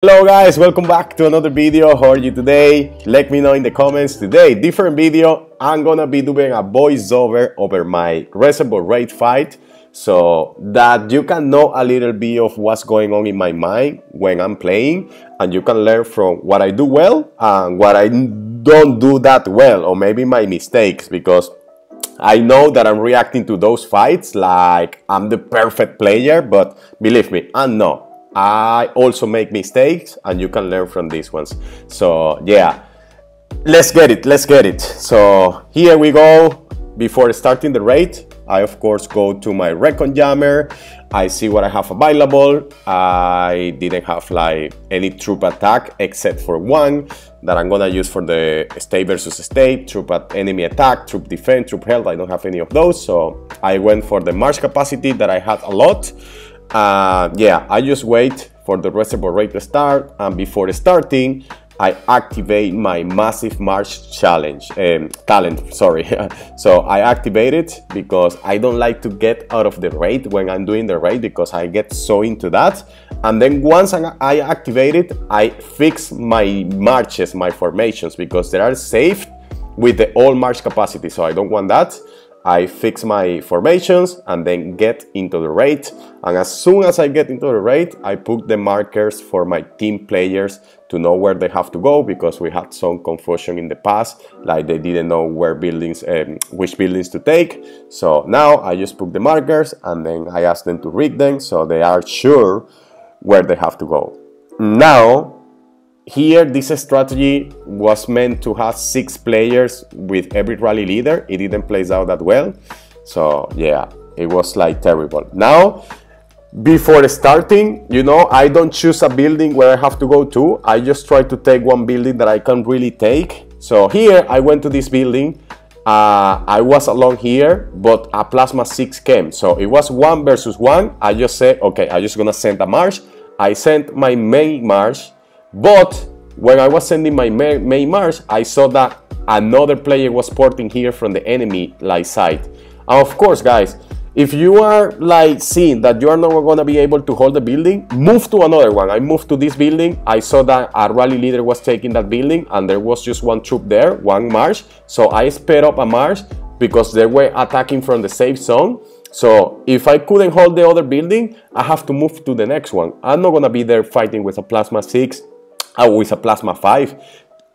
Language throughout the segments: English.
Hello guys, welcome back to another video. How are you today? Let me know in the comments. Today, different video. I'm gonna be doing a voiceover over my Reservoir raid fight so that you can know a little bit of what's going on in my mind when I'm playing, and you can learn from what I do well and what I don't do that well, or maybe my mistakes, because I know that I'm reacting to those fights like I'm the perfect player, but believe me, I'm not. I also make mistakes, and you can learn from these ones. So yeah, let's get it. So here we go. Before starting the raid, I of course go to my recon jammer. I see what I have available. I didn't have like any troop attack except for one that I'm gonna use for the state versus state, troop at enemy attack, troop defense, troop health. I don't have any of those, so I went for the march capacity that I had a lot. Yeah, I just wait for the Reservoir raid to start, and before starting, I activate my massive march challenge talent. Sorry. So I activate it because I don't like to get out of the raid when I'm doing the raid, because I get so into that. And then once I activate it, I fix my marches, my formations, because they are saved with the all march capacity. So I don't want that. I fix my formations and then get into the raid, and as soon as I get into the raid, I put the markers for my team players to know where they have to go, because we had some confusion in the past, like they didn't know where buildings, which buildings to take. So now I just put the markers and then I ask them to read them so they are sure where they have to go. Now, here, this strategy was meant to have 6 players with every rally leader. It didn't play out that well. So yeah, it was like terrible. Now, before starting, you know, I don't choose a building where I have to go to. I just try to take one building that I can really take. So here, I went to this building. I was alone here, but a plasma 6 came. So it was 1 versus 1. I just said, okay, I'm just gonna send a march. I sent my main march. But when I was sending my main march, I saw that another player was porting here from the enemy like side. And of course, guys, if you are like seeing that you are not gonna be able to hold the building, move to another one. I moved to this building. I saw that a rally leader was taking that building, and there was just one troop there, one march. So I sped up a march because they were attacking from the safe zone. So if I couldn't hold the other building, I have to move to the next one. I'm not gonna be there fighting with a plasma 6 or with a plasma 5.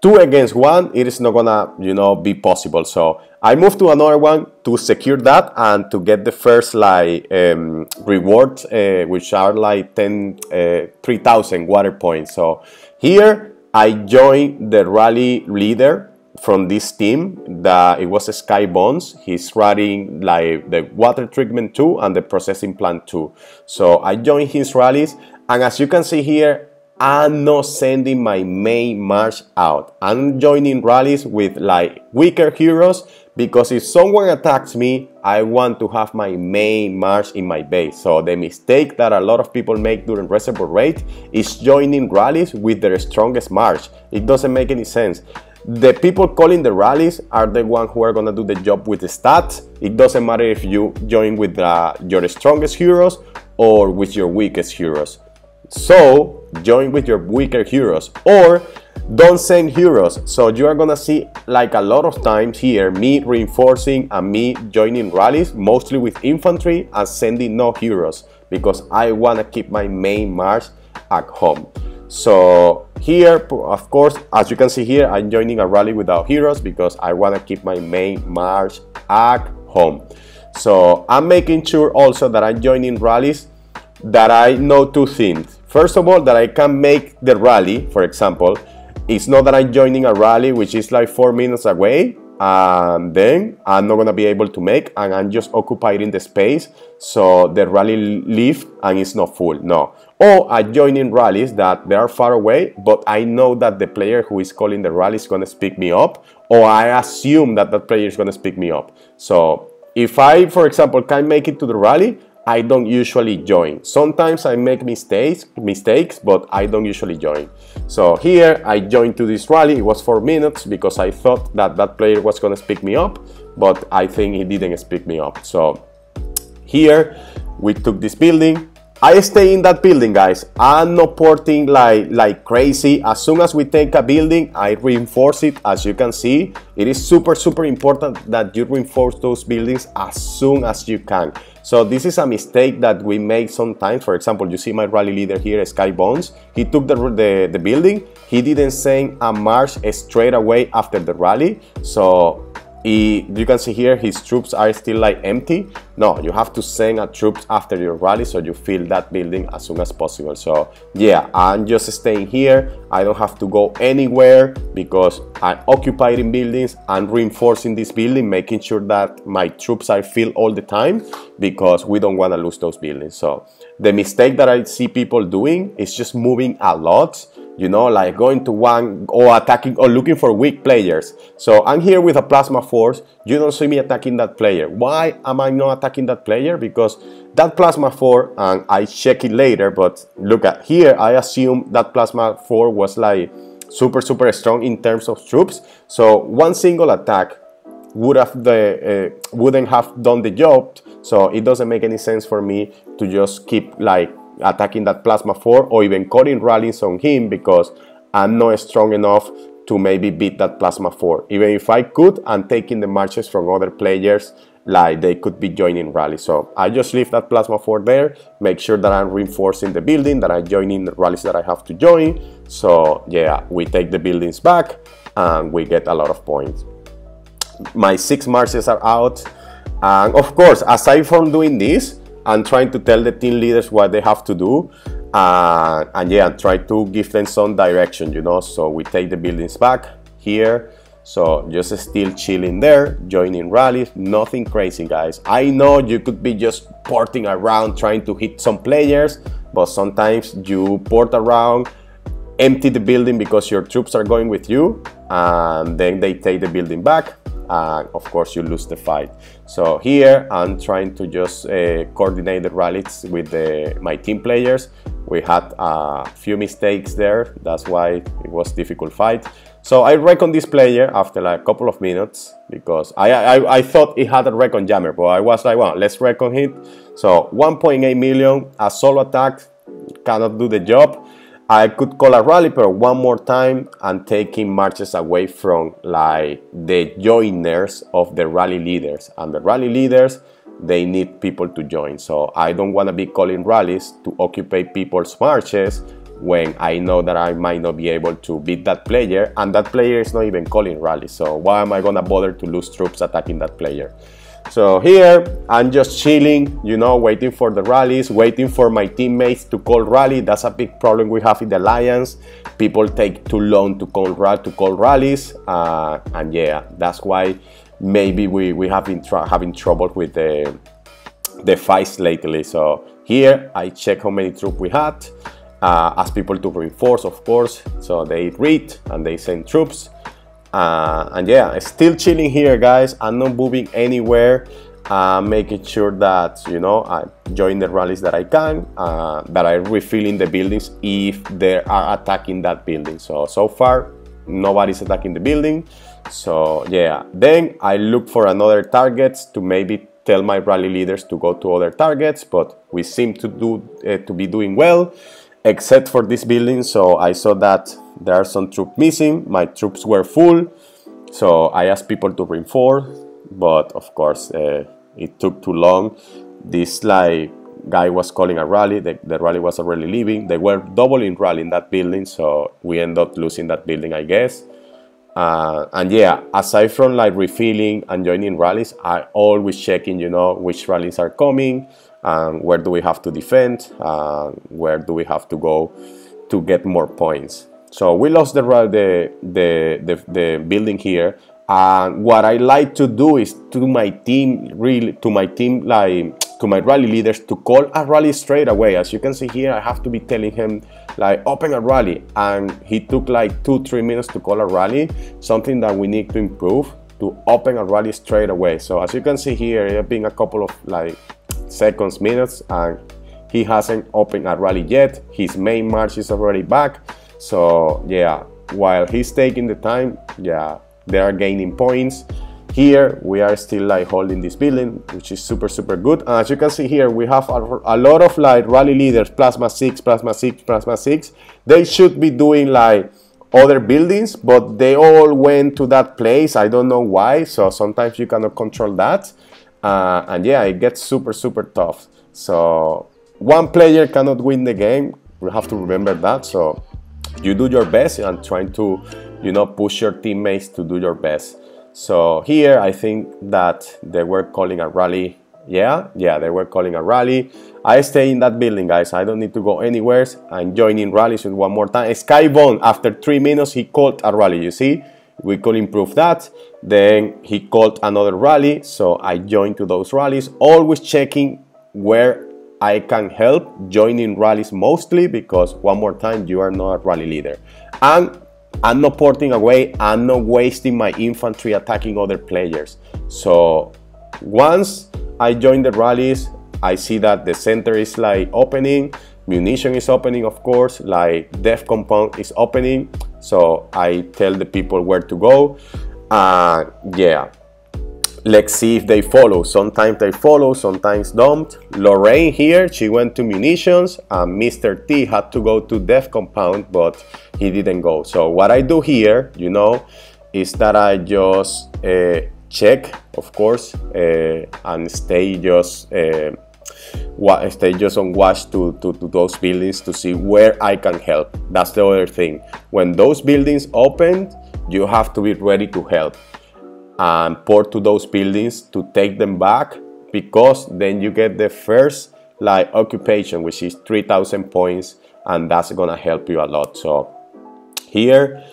2 against 1, it is not gonna, you know, be possible. So I moved to another one to secure that and to get the first like rewards, which are like 3,000 water points. So here I joined the rally leader from this team. That it was Sky Bones. He's running like the water treatment 2 and the processing plant 2. So I joined his rallies, and as you can see here, I'm not sending my main march out. I'm joining rallies with like weaker heroes, because if someone attacks me, I want to have my main march in my base. So the mistake that a lot of people make during Reservoir raid is joining rallies with their strongest march. It doesn't make any sense. The people calling the rallies are the ones who are gonna do the job with the stats. It doesn't matter if you join with your strongest heroes or with your weakest heroes. So join with your weaker heroes, or don't send heroes. So you are gonna see like a lot of times here me reinforcing and me joining rallies mostly with infantry and sending no heroes, because I wanna keep my main march at home. So here, of course, as you can see here, I'm joining a rally without heroes because I want to keep my main march at home. So I'm making sure also that I'm joining rallies that I know 2 things. First of all, that I can make the rally. For example, it's not that I'm joining a rally which is like 4 minutes away, and then I'm not gonna be able to make, and I'm just occupying the space so the rally leaves and it's not full. No. Or I join in rallies that they are far away, but I know that the player who is calling the rally is gonna pick me up, or I assume that that player is gonna pick me up. So if I, for example, can't make it to the rally, I don't usually join. Sometimes I make mistakes, but I don't usually join. So here I joined to this rally. It was 4 minutes because I thought that that player was gonna pick me up, but I think he didn't pick me up. So here we took this building. I stay in that building, guys. I'm not porting like crazy. As soon as we take a building, I reinforce it. As you can see, it is super important that you reinforce those buildings as soon as you can. So this is a mistake that we make sometimes. For example, you see my rally leader here, Sky Bones. He took the building. He didn't send a march straight away after the rally. So you can see here his troops are still like empty. No, you have to send a troops after your rally so you fill that building as soon as possible. So yeah, I'm just staying here. I don't have to go anywhere because I'm occupying buildings and reinforcing this building, making sure that my troops are filled all the time because we don't want to lose those buildings. So the mistake that I see people doing is just moving a lot, you know, like going to one or attacking or looking for weak players. So I'm here with a plasma force. You don't see me attacking that player. Why am I not attacking that player? Because that plasma force, and I check it later, but look at here, I assume that plasma force was like super strong in terms of troops. So one single attack wouldn't have done the job. So it doesn't make any sense for me to just keep like attacking that plasma 4 or even calling rallies on him because I'm not strong enough to maybe beat that plasma 4. Even if I could, I'm taking the marches from other players, like they could be joining rallies. So I just leave that plasma 4 there, make sure that I'm reinforcing the building, that I'm joining the rallies that I have to join. So yeah, we take the buildings back and we get a lot of points. My 6 marches are out, and of course, aside from doing this, I'm trying to tell the team leaders what they have to do, and yeah, try to give them some direction, you know. So we take the buildings back here. So just still chilling there, joining rallies, nothing crazy, guys. I know you could be just porting around trying to hit some players, but sometimes you port around, empty the building because your troops are going with you, and then they take the building back, and of course you lose the fight. So here I'm trying to just coordinate the rallies with my team players. We had a few mistakes there, that's why it was a difficult fight. So I recon this player after like a couple of minutes because I thought it had a recon jammer, but I was like, well, let's recon it. So 1.8 million, a solo attack cannot do the job. I could call a rally, but one more time and taking marches away from like the joiners of the rally leaders, and the rally leaders, they need people to join. So I don't want to be calling rallies to occupy people's marches when I know that I might not be able to beat that player, and that player is not even calling rallies. So why am I gonna bother to lose troops attacking that player? So here I'm just chilling, you know, waiting for the rallies, waiting for my teammates to call rally. That's a big problem we have in the alliance. People take too long to call rallies, and yeah, that's why maybe we have been having trouble with the fights lately. So here I check how many troops we had, ask people to reinforce, of course. So they read and they send troops. And yeah, still chilling here, guys. I'm not moving anywhere, making sure that, you know, I join the rallies that I can, that I'm refilling the buildings if they are attacking that building. So far, nobody's attacking the building. So yeah, then I look for another targets to maybe tell my rally leaders to go to other targets, but we seem to be doing well, except for this building. So I saw that there are some troops missing. My troops were full, so I asked people to reinforce, but of course it took too long. This like guy was calling a rally, the rally was already leaving. They were doubling rally in that building, so we ended up losing that building, I guess. And yeah, aside from like refilling and joining rallies, I always checking, you know, which rallies are coming, where do we have to defend, where do we have to go to get more points. So we lost the building here, and what I like to do is to my rally leaders to call a rally straight away. As you can see here, I have to be telling him like open a rally, and he took like 2-3 minutes to call a rally, something that we need to improve, to open a rally straight away. So as you can see here, it has been a couple of like seconds, minutes, and he hasn't opened a rally yet. His main march is already back. So yeah, while he's taking the time, yeah, they are gaining points. here we are still like holding this building, which is super good. And as you can see here, we have a lot of like rally leaders, plasma 6, plasma 6, plasma 6. They should be doing like other buildings, but they all went to that place. I don't know why, so sometimes you cannot control that. And yeah, it gets super tough. So one player cannot win the game. We have to remember that. So you do your best and trying to, you know, push your teammates to do your best. So here I think that they were calling a rally. Yeah, they were calling a rally. I stay in that building, guys. I don't need to go anywhere. I'm joining rallies with one more time. Skybone, after 3 minutes, he called a rally. You see, we could improve that. Then he called another rally, so I joined to those rallies. Always checking where I can help, joining rallies mostly, because one more time, you are not a rally leader. And I'm not porting away, I'm not wasting my infantry attacking other players. So once I join the rallies, I see that the center is like opening, munition is opening, of course, like death compound is opening. So I tell the people where to go. Yeah, let's see if they follow. Sometimes they follow, sometimes don't. Lorraine here, she went to munitions, and Mr. T had to go to death compound, but he didn't go. So what I do here, you know, is that I just check, of course, and stay just on watch to those buildings to see where I can help. That's the other thing. When those buildings open, you have to be ready to help and port to those buildings to take them back, because then you get the first like occupation, which is 3,000 points, and that's gonna help you a lot. So here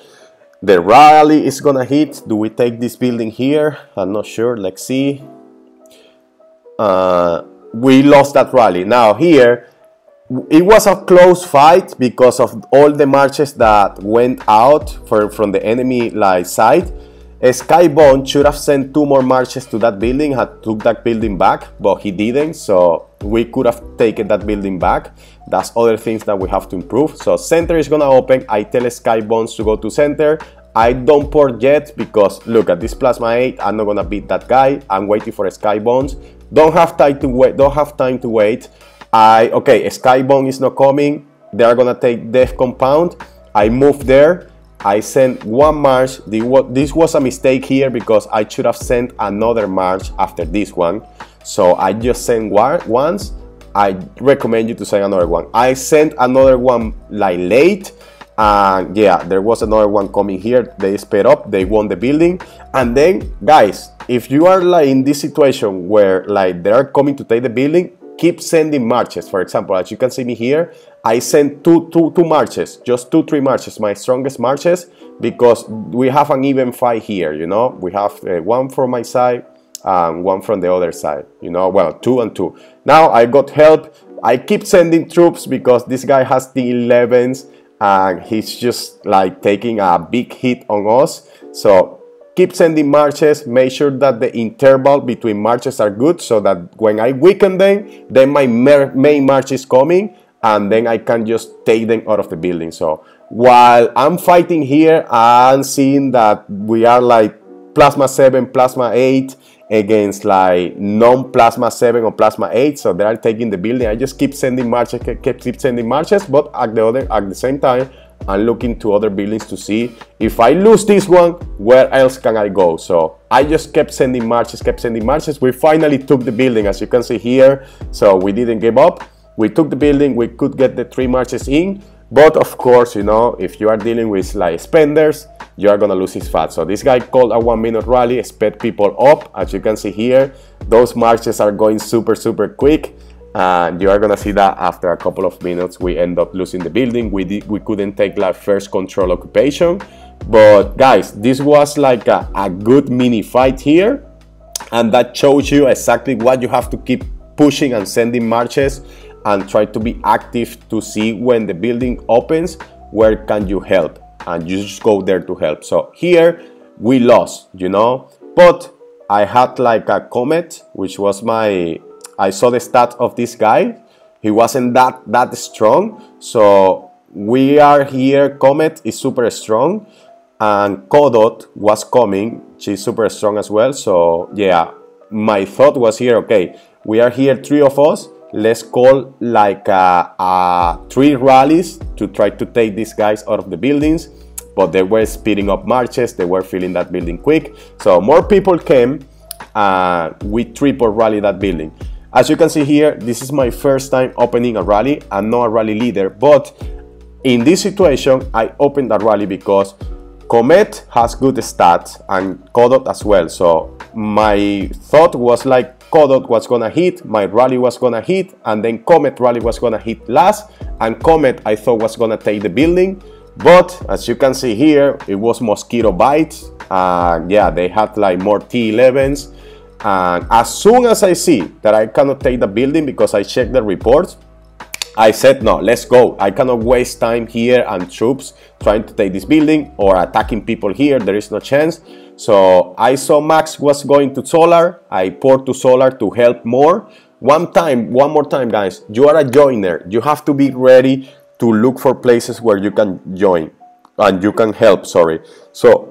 the rally is gonna hit. Do we take this building here? I'm not sure. Let's see. We lost that rally. Now here it was a close fight because of all the marches that went out from the enemy like side. Skybone should have sent 2 more marches to that building, had took that building back, but he didn't, so we could have taken that building back. That's other things that we have to improve. So center is gonna open. I tell Skybones to go to center. I don't port yet because look at this plasma 8. I'm not gonna beat that guy. I'm waiting for Skybones. Don't have time to wait. Okay, Skybone is not coming. They are gonna take death compound. I move there. I sent 1 march. This was a mistake here because I should have sent another march after this one. So I just sent once. I recommend you to send another one. I sent another one like late, and yeah, there was another one coming here. They sped up, they won the building. And then guys, if you are like in this situation where like they are coming to take the building, keep sending marches. For example, as you can see me here, I sent two marches, just 2-3 marches, my strongest marches, because we have an even fight here, you know. We have one from my side and one from the other side, you know. Well, 2 and 2. Now I got help. I keep sending troops because this guy has the 11s and he's just like taking a big hit on us. So keep sending marches, make sure that the interval between marches are good, so that when I weaken them, then my main march is coming, and then I can just take them out of the building. So while I'm fighting here, I'm seeing that we are like plasma 7, plasma 8 against like non-plasma 7 or plasma 8, so they are taking the building. I just keep sending marches, keep sending marches, but at the same time, I'm looking to other buildings to see if I lose this one, where else can I go? So I just kept sending marches, We finally took the building, as you can see here. So we didn't give up. We took the building. We could get the 3 marches in. But of course, you know, if you are dealing with like spenders, you are gonna lose his fat. So this guy called a 1-minute rally, sped people up. As you can see here, those marches are going super quick. And you are gonna see that after a couple of minutes we end up losing the building. We couldn't take like first control occupation, but guys, this was like a good mini fight here, and that shows you exactly what you have to keep pushing and sending marches and try to be active to see when the building opens where can you help, and you just go there to help. So here we lost, you know, but I had like a comet, which was I saw the stat of this guy. He wasn't that strong. So we are here. Comet is super strong. and Kodot was coming. She's super strong as well. So yeah, my thought was here, okay, we are here, 3 of us, let's call like 3 rallies to try to take these guys out of the buildings. But they were speeding up marches, they were filling that building quick. So more people came, we triple rally that building. As you can see here, this is my first time opening a rally. I'm not a rally leader, but in this situation, I opened that rally because Comet has good stats and Kodot as well. So my thought was like Kodot was gonna hit, my rally was gonna hit, and then Comet rally was gonna hit last, and Comet I thought was gonna take the building. But as you can see here, it was mosquito bites. Yeah, they had like more T11s. And as soon as I see that I cannot take the building because I checked the reports, I said, no, let's go. I cannot waste time here and troops trying to take this building or attacking people here. There is no chance. So I saw Max was going to solar. I poured to solar to help more. One more time, guys, you are a joiner. You have to be ready to look for places where you can join and you can help, sorry. So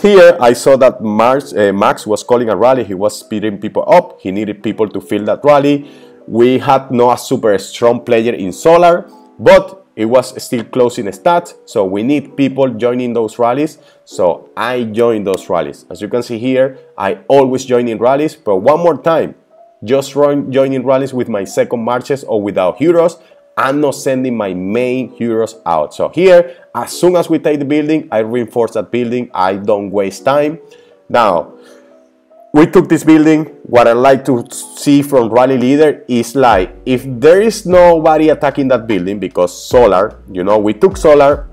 here I saw that Max was calling a rally. He was speeding people up. He needed people to fill that rally. We had no super strong player in solar, but it was still close in stats. So we need people joining those rallies. So I joined those rallies. As you can see here, I always join in rallies, but one more time, just joining rallies with my second marches or without heroes. I'm not sending my main heroes out. So here, as soon as we take the building, I reinforce that building. I don't waste time. Now, we took this building. What I like to see from rally leader is like, if there is nobody attacking that building, because solar, you know, we took solar,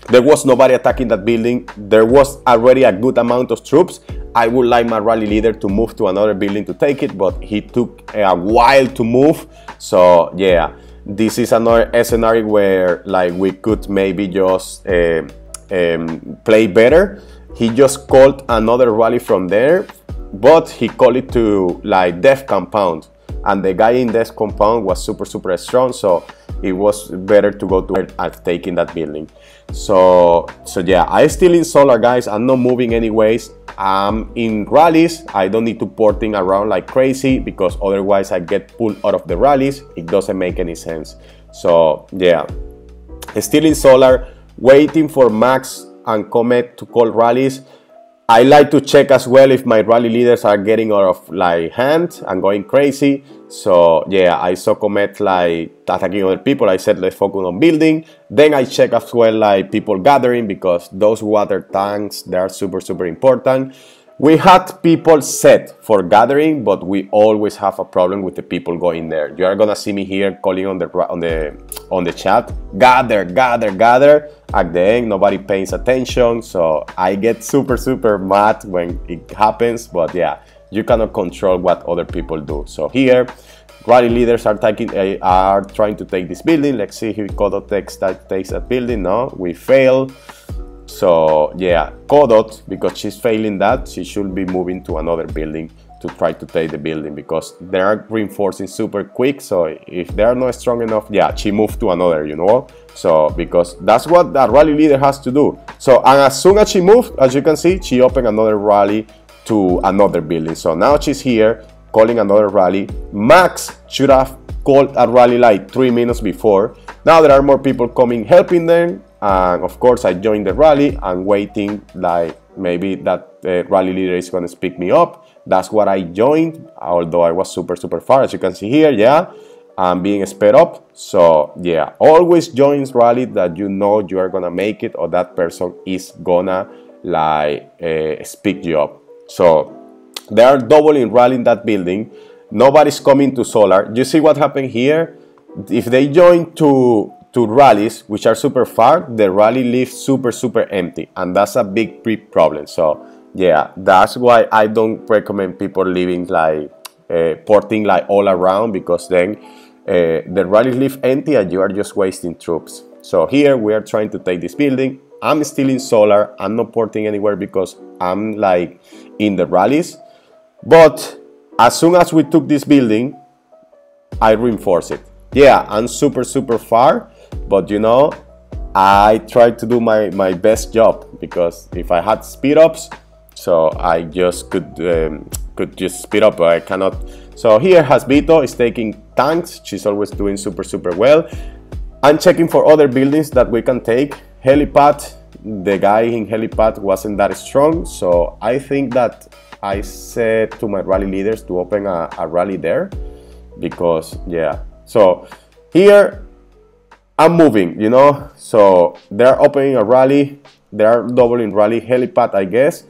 there was nobody attacking that building, there was already a good amount of troops, I would like my rally leader to move to another building to take it, but he took a while to move. So yeah, this is another scenario where like we could maybe just play better. He just called another rally from there, but he called it to like Death Compound, and the guy in Death Compound was super strong, so it was better to go to it and taking that building. So yeah, I'm still in solar, guys. I'm not moving anyways. I'm in rallies. I don't need to porting around like crazy because otherwise I get pulled out of the rallies. It doesn't make any sense. So yeah, still in solar, waiting for Max and Comet to call rallies. I like to check as well if my rally leaders are getting out of like hand and going crazy. So yeah, I saw Comet like attacking other people. I said let's focus on building. Then I check as well like people gathering, because those water tanks, they are super important. We had people set for gathering, but we always have a problem with the people going there. You are gonna see me here calling on the chat, gather. At the end, nobody pays attention, so I get super mad when it happens. But yeah, you cannot control what other people do. So here, rally leaders are trying to take this building. Let's see if Kodot takes that building. No, we fail. So yeah, Kodot, because she's failing that, she should be moving to another building to try to take the building, because they are reinforcing super quick. So if they are not strong enough, yeah, she moved to another, you know. So because that's what that rally leader has to do. So and as soon as she moved, as you can see, she opened another rally to another building. So now she's here calling another rally. Max should have called a rally like 3 minutes before. Now there are more people coming helping them. And of course I joined the rally and waiting like maybe that rally leader is going to pick me up. That's what I joined, although I was super far, as you can see here. Yeah, I'm being sped up. So yeah, always join rally that you know you are gonna make it, or that person is gonna like speak you up. So they are doubling rally in that building. Nobody's coming to solar. You see what happened here? If they join to rallies which are super far, the rally leaves super empty, and that's a big problem. So yeah, that's why I don't recommend people leaving like porting like all around, because then the rally leave empty and you are just wasting troops. So here we are trying to take this building. I'm still in solar. I'm not porting anywhere because I'm like in the rallies. But as soon as we took this building, I reinforce it. Yeah, I'm super far, but you know, I tried to do my best job, because if I had speed ups, so I just could just speed up, but I cannot. So here Hasbito is taking tanks. She's always doing super well. I'm checking for other buildings that we can take. Helipad, the guy in helipad wasn't that strong, so I think that I said to my rally leaders to open a rally there, because yeah. So here I'm moving, you know, so they're opening a rally, they're doubling rally helipad, I guess,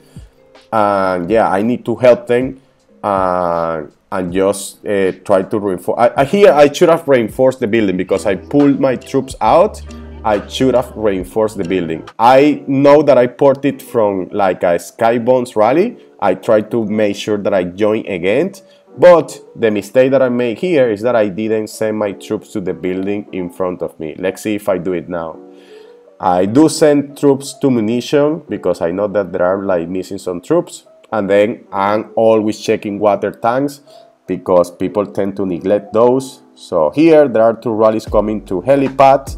and yeah, I need to help them and just try to reinforce. Here I should have reinforced the building, because I pulled my troops out. I should have reinforced the building. I know that I ported from like a Skybones rally. I tried to make sure that I join again, but the mistake that I made here is that I didn't send my troops to the building in front of me. Let's see if I do it now. I do send troops to munition, because I know that there are like missing some troops, and then I'm always checking water tanks, because people tend to neglect those. So here there are 2 rallies coming to helipad,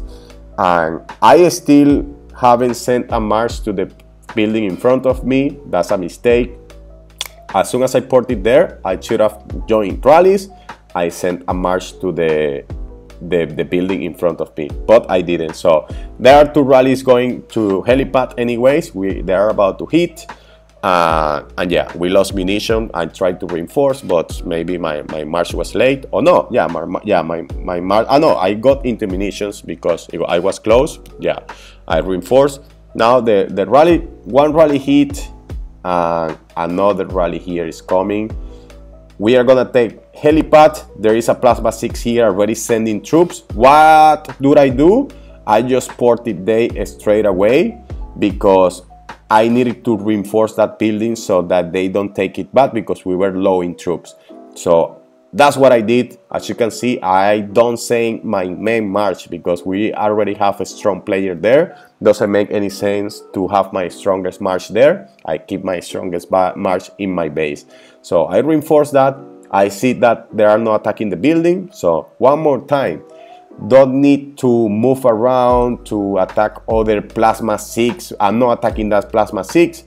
and I still haven't sent a march to the building in front of me. That's a mistake. As soon as I ported there, I should have joined rallies. I sent a march to the building in front of me, but I didn't. So there are 2 rallies going to helipad anyways. They are about to hit, and yeah, we lost munition. I tried to reinforce, but maybe my march was late. Oh no, yeah, my march. Oh no, I got into munitions because I was close. Yeah, I reinforced. Now the rally, one rally hit, and another rally here is coming. We are gonna take helipad. There is a plasma 6 here already sending troops. What do? I just ported they straight away, because I needed to reinforce that building so that they don't take it back, because we were low in troops. So that's what I did. As you can see, I don't send my main march, because we already have a strong player there. Doesn't make any sense to have my strongest march there. I keep my strongest march in my base. So I reinforce that. I see that they are not attacking the building. So one more time, don't need to move around to attack other plasma 6. I'm not attacking that plasma 6.